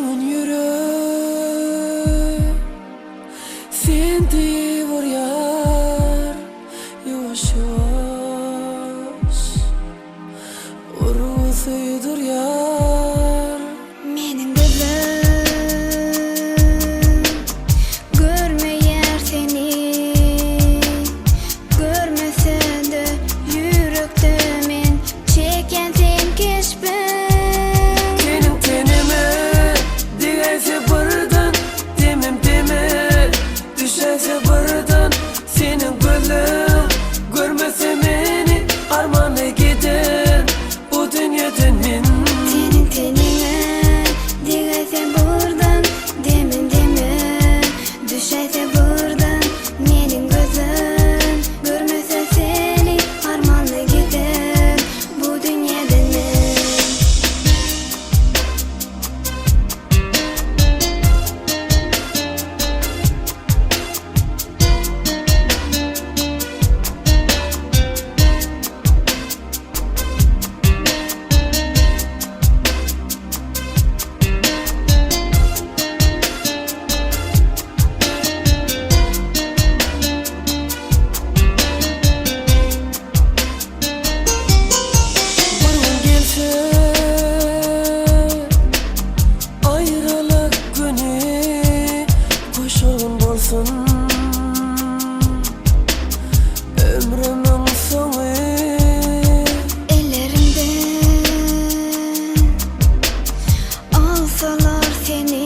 Senin yürek sen deyivur yar, yavaş yavaş urusuydur yar. Menin gözüm görmeyer seni, görmese de yürekte men çeken sen keşfin. Senin tenime digayse birden, demim deme düşese birden. Senin gülüm görmese meni, armana gider bu dünyadan men. Senin tenine digayse buradan, demin deme düşese buradan. Menin gözüm görmese seni, armanla gider bu dünyadan men. Barın gelse ayrılık günü, koşun bolsun ömrümün sonu. Ellerimden alsalar seni,